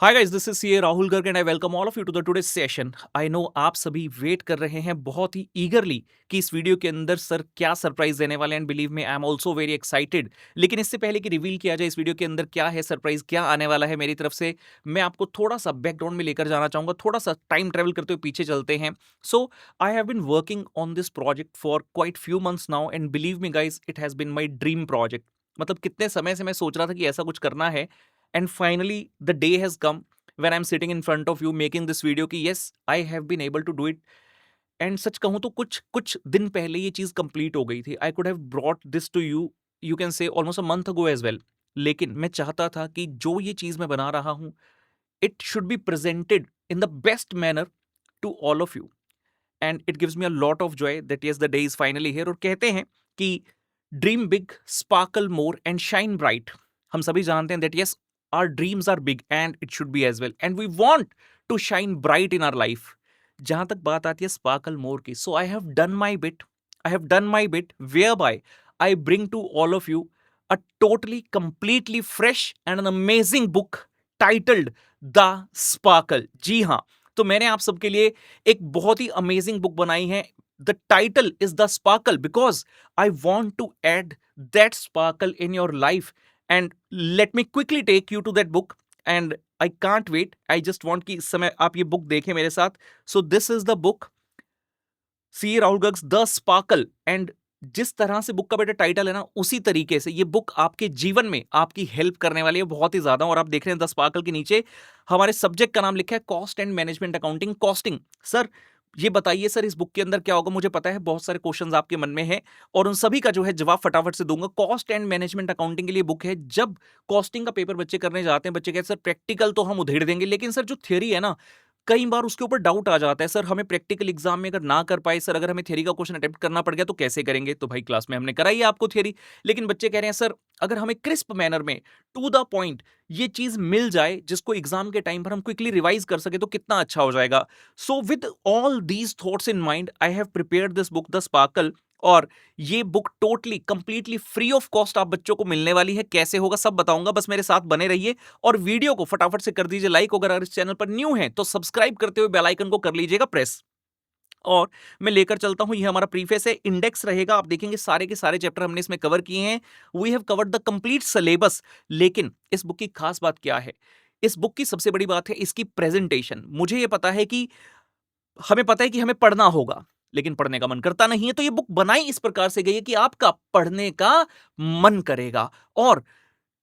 Hi guys, this is CA Rahul Garg and I welcome all of you to the today session. I know आप सभी wait कर रहे हैं बहुत ही ईगरली कि इस वीडियो के अंदर सर क्या सरप्राइज देने वाले हैं। And believe me, I am also very excited. लेकिन इससे पहले कि रिवील किया जाए इस वीडियो के अंदर क्या है सरप्राइज, क्या आने वाला है मेरी तरफ से, मैं आपको थोड़ा सा बैकग्राउंड में लेकर जाना चाहूंगा। थोड़ा सा टाइम ट्रेवल करते हुए पीछे चलते हैं। So I have been working on this project for quite few months now and believe me guys, it has been my dream project. मतलब कितने समय से मैं सोच रहा था कि ऐसा कुछ करना है, and finally the day has come when I'm sitting in front of you making this video कि yes I have been able to do it। And such कहूं तो कुछ कुछ दिन पहले ये चीज कंप्लीट हो गई थी। I could have brought this to you, you can say almost a month ago as well. लेकिन मैं चाहता था कि जो ये चीज मैं बना रहा हूं, it should be presented in the best manner to all of you. And it gives me a lot of joy that yes the day is finally here. और कहते हैं कि dream big, sparkle more and shine bright. हम सभी जानते हैं that yes our dreams are big and it should be as well, and we want to shine bright in our life। जहां तक बात आती है स्पार्कल मोर की, so I have done my bit, I have done my bit whereby I bring to all of you a totally completely fresh and an amazing book titled The Sparkle। जी हाँ, तो मैंने आप सबके लिए एक बहुत ही अमेजिंग बुक बनाई है। The title is the sparkle because I want to add that sparkle in your life. And let me quickly take you to that book and I can't wait, I just want कि इस समय आप ये book देखें मेरे साथ। So this is the book, see Rahul Garg's the sparkle. And जिस तरह से बुक का बेटा टाइटल है ना, उसी तरीके से ये बुक आपके जीवन में आपकी हेल्प करने वाली है बहुत ही ज्यादा। और आप देख रहे हैं द स्पार्कल के नीचे हमारे सब्जेक्ट का नाम लिखा है cost and management accounting, costing. Sir ये बताइए सर, इस बुक के अंदर क्या होगा? मुझे पता है बहुत सारे क्वेश्चंस आपके मन में हैं और उन सभी का जो है जवाब फटाफट से दूंगा। कॉस्ट एंड मैनेजमेंट अकाउंटिंग के लिए बुक है। जब कॉस्टिंग का पेपर बच्चे करने जाते हैं, बच्चे कहते हैं सर प्रैक्टिकल तो हम उधेड़ देंगे, लेकिन सर जो थ्योरी है ना, कई बार उसके ऊपर डाउट आ जाता है। सर हमें प्रैक्टिकल एग्जाम में अगर ना कर पाए, सर अगर हमें थ्योरी का क्वेश्चन अटेम्प्ट करना पड़ गया तो कैसे करेंगे? तो भाई क्लास में हमने कराई है आपको थ्योरी, लेकिन बच्चे कह रहे हैं सर अगर हमें क्रिस्प मैनर में टू द पॉइंट ये चीज मिल जाए जिसको एग्जाम के टाइम पर हम क्विकली रिवाइज कर सके तो कितना अच्छा हो जाएगा। So with all these thoughts in mind I have prepared this book the sparkle. और ये book totally completely free of cost आप बच्चों को मिलने वाली है। कैसे होगा सब बताऊंगा, बस मेरे साथ बने रहिए और वीडियो को फटाफट से कर दीजिए लाइक। अगर इस चैनल पर न्यू है तो सब्सक्राइब करते हुए बेल आइकन को कर लीजिएगा प्रेस। और मैं लेकर चलता हूं, ये हमारा प्रीफेस है, इंडेक्स रहेगा। आप देखेंगे सारे के सारे चैप्टर हमने इसमें कवर किए हैं। We have covered the complete syllabus. लेकिन इस बुक की खास बात क्या है? इस बुक की सबसे बड़ी बात है इसकी प्रेजेंटेशन। मुझे यह पता है कि हमें पता है कि हमें पढ़ना होगा, लेकिन पढ़ने का मन करता नहीं है। तो ये बुक बनाई इस प्रकार से गई है कि आपका पढ़ने का मन करेगा। और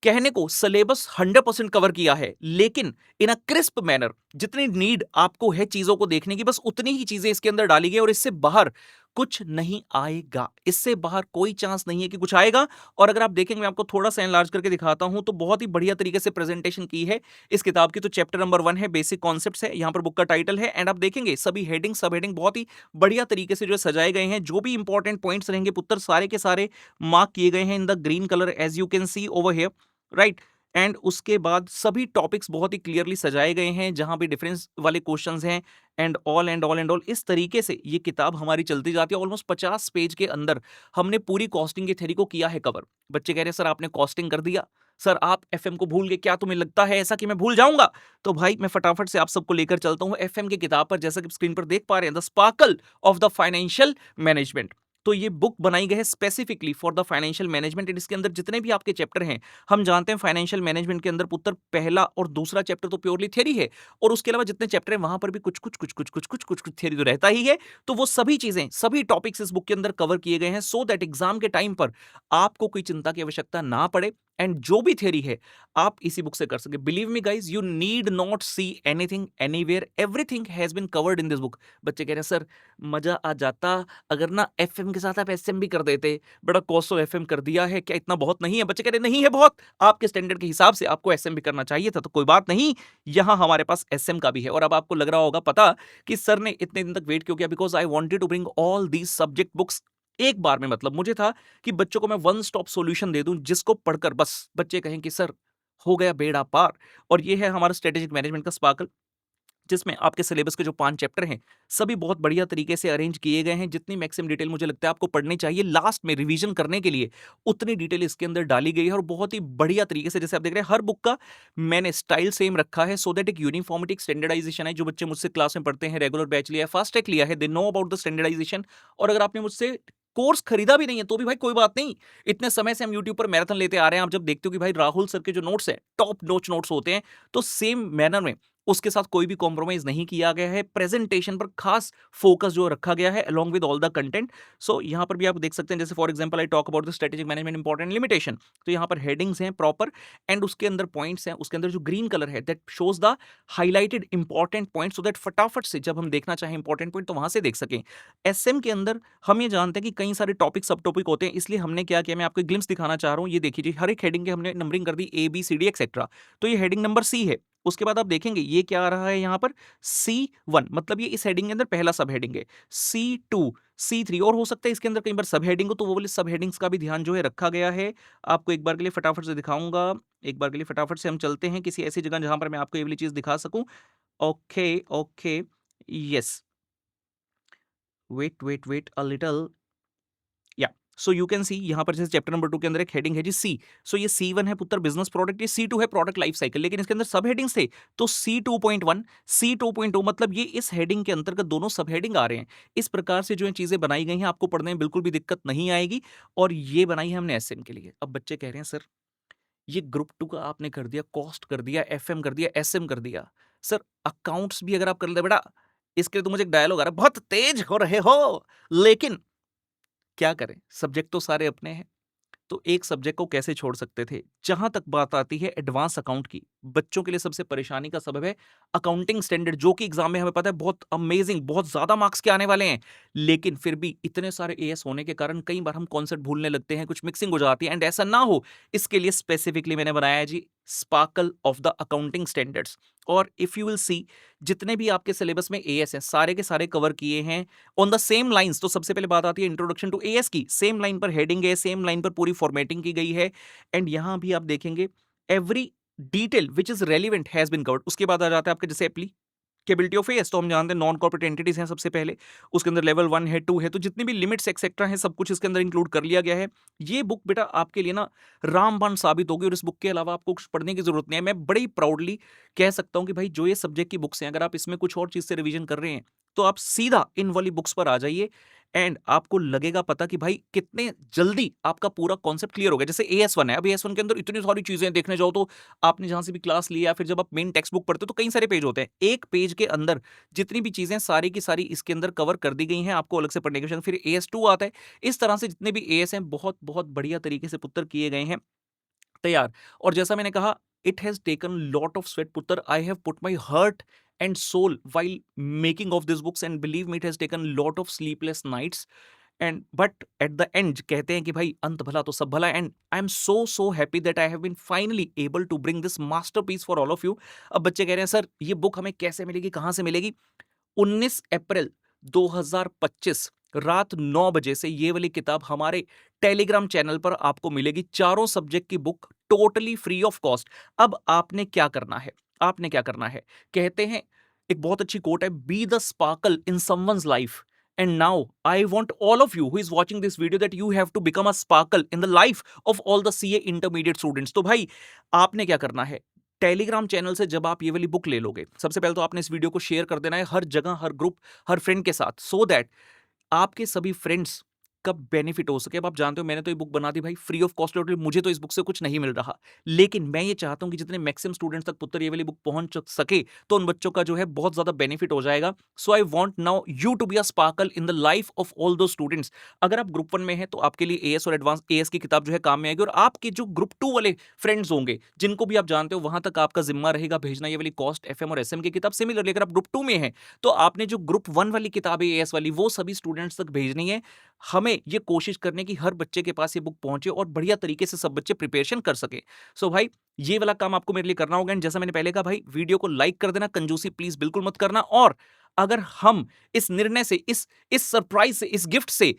कहने को सिलेबस 100% कवर किया है, लेकिन इन अ क्रिस्प मैनर। जितनी नीड आपको है चीजों को देखने की, बस उतनी ही चीजें इसके अंदर डाली गई और इससे बाहर कुछ नहीं आएगा। इससे बाहर कोई चांस नहीं है कि कुछ आएगा। और अगर आप देखेंगे, मैं आपको थोड़ा सा एनलार्ज करके दिखाता हूं, तो बहुत ही बढ़िया तरीके से प्रेजेंटेशन की है इस किताब की। तो चैप्टर नंबर 1 है बेसिक कॉन्सेप्ट्स है, यहां पर बुक का टाइटल है। एंड आप देखेंगे सभी हेडिंग सब हेडिंग बहुत ही बढ़िया तरीके से जो सजाए गए हैं। जो भी इंपॉर्टेंट पॉइंट्स रहेंगे पुत्र, सारे के सारे मार्क किए गए हैं in the green colour as you can see over here, right. And उसके बाद सभी टॉपिक्स बहुत ही क्लियरली सजाए गए हैं, जहां भी डिफरेंस वाले क्वेश्चंस हैं। And all and all and all इस तरीके से ये किताब हमारी चलती जाती है। ऑलमोस्ट 50 पेज के अंदर हमने पूरी कॉस्टिंग की थ्योरी को किया है कवर। बच्चे कह रहे हैं सर आपने कॉस्टिंग कर दिया, सर आप एफएम को भूल गए, क्या तुम्हें लगता है ऐसा कि मैं भूल जाऊंगा? तो भाई मैं फटाफट से आप सबको लेकर चलता हूं एफएम की किताब पर। जैसा कि स्क्रीन पर देख पा रहे हैं, the sparkle of the financial management. तो ये बुक बनाई गई है specifically for the financial management. And इसके अंदर जितने भी आपके चैप्टर हैं, हम जानते हैं फाइनेंशियल मैनेजमेंट के अंदर पुत्र पहला और दूसरा चैप्टर तो प्योरली थ्योरी है, और उसके अलावा जितने चैप्टर हैं वहां पर भी कुछ कुछ कुछ कुछ कुछ कुछ कुछ कुछ थ्योरी तो रहता ही है। तो वो सभी चीजें, सभी टॉपिक्स इस बुक के अंदर कवर किए गए हैं, सो दैट एग्जाम के टाइम पर आपको कोई चिंता की आवश्यकता ना पड़े। एंड जो भी थ्योरी है आप इसी बुक से कर सके। Believe me guys, you need not see anything anywhere, everything has been covered in this book. बच्चे कह रहे हैं सर मजा आ जाता अगर ना एफएम के साथ आप एसएम भी कर देते, बड़ा कॉस्ट ऑफ एफएम कर दिया है, क्या इतना बहुत नहीं है? बच्चे कह रहे नहीं है बहुत, आपके स्टैंडर्ड के हिसाब से आपको एसएम भी करना चाहिए था। तो कोई बात नहीं, यहां हमारे पास एसएम का भी है। और अब आपको लग रहा होगा पता कि सर ने इतने दिन तक वेट क्यों किया? Because I wanted to bring all these subject books एक बार में। मतलब मुझे था कि बच्चों को मैं वन स्टॉप सॉल्यूशन दे दूं, जिसको पढ़कर बस बच्चे कहें कि सर हो गया बेड़ा पार। और ये है हमारा स्ट्रेटेजिक मैनेजमेंट का स्पार्कल। जिसमें आपके सिलेबस के जो 5 चैप्टर हैं, सभी बहुत बढ़िया तरीके से अरेंज किए गए हैं। जितनी मैक्सिमम डिटेल मुझे लगता है आपको पढ़नी चाहिए लास्ट में रिवीजन करने के लिए, उतनी डिटेल इसके अंदर डाली गई है और बहुत ही बढ़िया तरीके से, जैसे आप देख रहे हैं हर बुक का मैंने स्टाइल सेम रखा है, सो दैट एक यूनिफॉर्मिटी, एक स्टैंडर्डाइजेशन है। जो बच्चे मुझसे क्लास में पढ़ते हैं, रेगुलर बैच लिया है, फास्ट ट्रैक लिया है, they know about the standardisation. और अगर आपने मुझसे कोर्स खरीदा भी नहीं है तो भी भाई कोई बात नहीं, इतने समय से हम यूट्यूब पर मैराथन लेते आ रहे हैं। आप जब देखते हो कि भाई राहुल सर के जो नोट्स हैं टॉप नॉच नोट्स होते हैं, तो सेम मैनर में उसके साथ कोई भी कॉम्प्रोमाइज नहीं किया गया है। प्रेजेंटेशन पर खास फोकस जो रखा गया है along with all the content. So यहां पर भी आप देख सकते हैं, जैसे for example I talk about the strategic management important limitation, तो यहां पर हेडिंग्स हैं प्रॉपर एंड उसके अंदर पॉइंट्स हैं। उसके अंदर जो ग्रीन कलर है that shows the highlighted important point, so that फटाफट से जब हम देखना चाहें इंपॉर्टेंट पॉइंट तो वहां से देख सकें। एसएम के अंदर हम ये जानते हैं कि कई सारे टॉपिक सब टॉपिक होते हैं, इसलिए हमने क्या किया, मैं आपको ग्लिम्स दिखाना चाह रहा हूं। ये देखिए हर एक हेडिंग के हमने नंबरिंग कर दी A B C D etcetera. तो ये हेडिंग नंबर सी है। उसके बाद आप देखेंगे ये क्या आ रहा है यहाँ पर C1, मतलब ये इस हेडिंग के अंदर पहला सब हेडिंग है। C2, C3, और हो सकता है इसके अंदर कई बार सब हेडिंग हो, तो वो वाले सब हेडिंग्स का भी ध्यान जो है रखा गया है। आपको एक बार के लिए फटाफट से दिखाऊंगा। एक बार के लिए फटाफट से हम चलते हैं किसी ऐसी जगह जहां पर मैं आपको ये वाली चीज दिखा सकूं। Okay okay, yes, wait a little, yeah so you can सी यहां पर जैसे चैप्टर नंबर 2 के अंदर एक हेडिंग है जी सी। सो ये C1 है पुत्र बिजनेस प्रोडक्ट, ये C2 है प्रोडक्ट लाइफ साइकिल, लेकिन इसके अंदर सब हेडिंग्स थे। तो C2.1, C2.2, मतलब ये इस हेडिंग के अंतर्गत दोनों सब हेडिंग आ रहे हैं। इस प्रकार से जो ये चीजें बनाई गई हैं आपको पढ़ने में बिल्कुल भी दिक्कत नहीं आएगी। और ये बनाई है हमने एसएम के लिए। अब बच्चे कह रहे हैं सर ये ग्रुप 2 का आपने कर दिया, कॉस्ट कर दिया, एफएम कर दिया, एसएम कर दिया, सर अकाउंट्स भी अगर आप कर लेते बेटा। इसके लिए तो मुझे एक डायलॉग आ रहा है, बहुत तेज हो रहे हो, लेकिन क्या करें, सब्जेक्ट तो सारे अपने हैं, तो एक सब्जेक्ट को कैसे छोड़ सकते थे। जहां तक बात आती है एडवांस अकाउंट की, बच्चों के लिए सबसे परेशानी का सबब है अकाउंटिंग स्टैंडर्ड, जो कि एग्जाम में हमें पता है बहुत अमेजिंग, बहुत ज्यादा मार्क्स के आने वाले हैं। लेकिन फिर भी इतने सारे एएस होने के कारण कई बार हम कॉन्सेप्ट भूलने लगते हैं, कुछ मिक्सिंग हो जाती है, एंड ऐसा ना हो इसके लिए स्पेसिफिकली मैंने बनाया है जी sparkle of the accounting standards. और इफ यू विल सी, जितने भी आपके सिलेबस में एएस हैं सारे के सारे कवर किए हैं ऑन द सेम लाइंस। तो सबसे पहले बात आती है इंट्रोडक्शन टू एएस की, सेम लाइन पर हेडिंग है, सेम लाइन पर पूरी फॉर्मेटिंग की गई है। एंड यहां भी आप देखेंगे every detail which is relevant has been covered. उसके बाद आ जाता है आपके जैसे कैपेबिलिटी ऑफ एएस, तो हम जानते हैं नॉन कॉर्पोरेट एंटिटीज हैं सबसे पहले। उसके अंदर लेवल 1 है, 2 है, तो जितनी भी लिमिट्स एक्सेट्रा हैं सब कुछ इसके अंदर इंक्लूड कर लिया गया है। ये बुक बेटा आपके लिए ना रामबाण साबित होगी, और इस बुक के अलावा आपको कुछ पढ़ने की जरूरत नहीं है। मैं बड़ी प्राउडली कह सकता हूं कि भाई जो ये सब्जेक्ट की बुक्स हैं, अगर आप इसमें कुछ और चीज से रिवीजन कर रहे हैं तो आप सीधा इन वाली बुक्स पर आ जाइए, एंड आपको लगेगा पता कि भाई कितने जल्दी आपका पूरा कॉन्सेप्ट क्लियर हो गया। जैसे AS1 है, अब AS1 के अंदर इतनी सारी चीजें देखने जाओ तो आपने जहां से भी क्लास लिया, फिर जब आप मेन टेक्स्ट बुक पढ़ते हो तो कई सारे पेज होते हैं। एक पेज के अंदर जितनी भी चीजें सारी की सारी इसके अंदर कवर कर दी गई हैं, आपको अलग से पढ़ने की आवश्यकता। फिर AS2 आता है। इस तरह से जितने भी AS हैं बहुत बहुत बढ़िया तरीके से पुत्र किए गए हैं तैयार। और जैसा मैंने कहा, it has taken lot of sweat पुत्र, I have put my heart and soul while making of this books, and believe me it has taken lot of sleepless nights, and but at the end कहते हैं कि भाई अंत भला तो सब भला, and I am so happy that I have been finally able to bring this masterpiece for all of you. अब बच्चे कह रहे हैं सर ये बुक हमें कैसे मिलेगी, कहां से मिलेगी। 19 अप्रैल 2025 रात 9 बजे से ये वाली किताब हमारे टेलीग्राम चैनल पर आपको मिलेगी। चारों सब्जेक्ट की book totally free of cost. अब आपने क्या करना है, आपने क्या करना है, कहते हैं एक बहुत अच्छी कोट है, be the sparkle in someone's life. And now I want all of you who is watching this video that you have to become a sparkle in the life of all the CA intermediate students। तो भाई आपने क्या करना है, Telegram channel से जब आप ये वाली बुक ले लोगे, सबसे पहले तो आपने इस वीडियो को शेयर कर देना है हर जगह, हर ग्रुप, हर फ्रेंड के साथ, सो दैट आपके सभी फ्रेंड्स का बेनिफिट हो सके। अब आप जानते हो मैंने तो ये बुक बना दी भाई फ्री ऑफ कॉस्ट, मुझे तो इस बुक से कुछ नहीं मिल रहा, लेकिन मैं ये चाहता हूं कि जितने मैक्सिमम स्टूडेंट्स तक पुत्र ये वाली बुक पहुंच सके तो उन बच्चों का जो है बहुत ज्यादा बेनिफिट हो जाएगा। So I want now you to be a sparkle in the life of all those students. अगर आप ग्रुप 1 में हैं तो आपके लिए एएस और एडवांस एएस की किताब जो है काम में आएगी, और आपके जो ग्रुप 2 वाले फ्रेंड्स होंगे जिनको भी आप जानते हो वहां तक आपका जिम्मा रहेगा भेजना ये वाली कॉस्ट एफएम और एसएम की किताब। सिमिलरली अगर आप ग्रुप 2 में हैं तो आपने जो ग्रुप 1 वाली किताब है एएस वाली वो सभी स्टूडेंट्स तक भेजनी है। हमें ये कोशिश करने की हर बच्चे के पास ये बुक पहुंचे और बढ़िया तरीके से सब बच्चे प्रिपरेशन कर सके। सो भाई ये वाला काम आपको मेरे लिए करना होगा, एंड जैसा मैंने पहले कहा भाई वीडियो को लाइक कर देना, कंजूसी प्लीज बिल्कुल मत करना। और अगर हम इस निर्णय से, इस सरप्राइज से, इस गिफ्ट से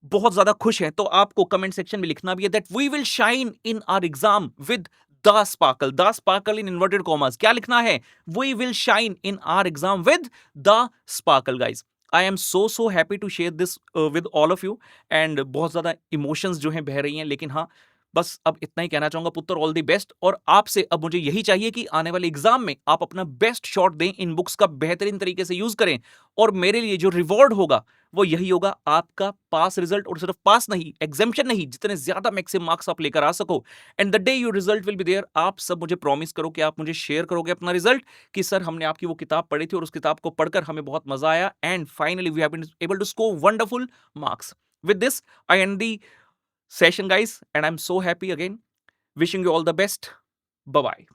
बहुत ज्यादा खुश हैं तो आपको कमेंट सेक्शन में लिखना भी है that we will shine in our exam with the sparkle in inverted commas, क्या लिखना है? We will shine in our exam with the sparkle guys. I am so happy to share this with all of you, and बहुत ज्यादा emotions जो हैं बह रही हैं, लेकिन हाँ, बस अब इतना ही कहना चाहूंगा पुत्र, ऑल द बेस्ट। और आपसे अब मुझे यही चाहिए कि आने वाले एग्जाम में आप अपना बेस्ट शॉट दें, इन बुक्स का बेहतरीन तरीके से यूज करें, और मेरे लिए जो रिवॉर्ड होगा वो यही होगा, आपका पास रिजल्ट। और सिर्फ पास नहीं, एग्जामिशन नहीं, जितने ज्यादा मैक्सिमम मार्क्स आप लेकर आ सको, and the day your result will be there, आप सब मुझे प्रॉमिस करो कि आप मुझे शेयर करोगे अपना रिजल्ट, कि सर हमने आपकी वो किताब पढ़ी थी और उस किताब को पढ़कर हमें बहुत मजा आया, and finally we have been able to score wonderful marks. With this, I end the session, guys, and I'm so happy again. Wishing you all the best. Bye bye.